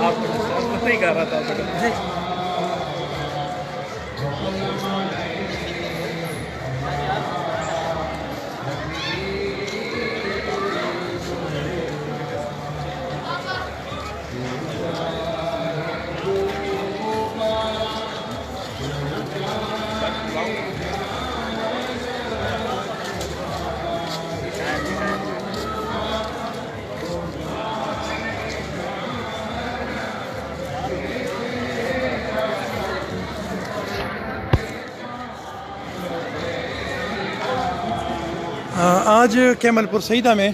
आपको नहीं कर रहा था आज केमलपुर सईदा में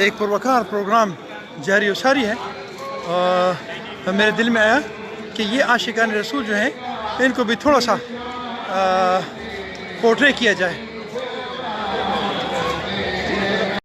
एक वक़ार प्रोग्राम जारी व सारी है। मेरे दिल में आया कि ये आशिकान रसूल जो हैं इनको भी थोड़ा सा पोर्ट्रे किया जाए।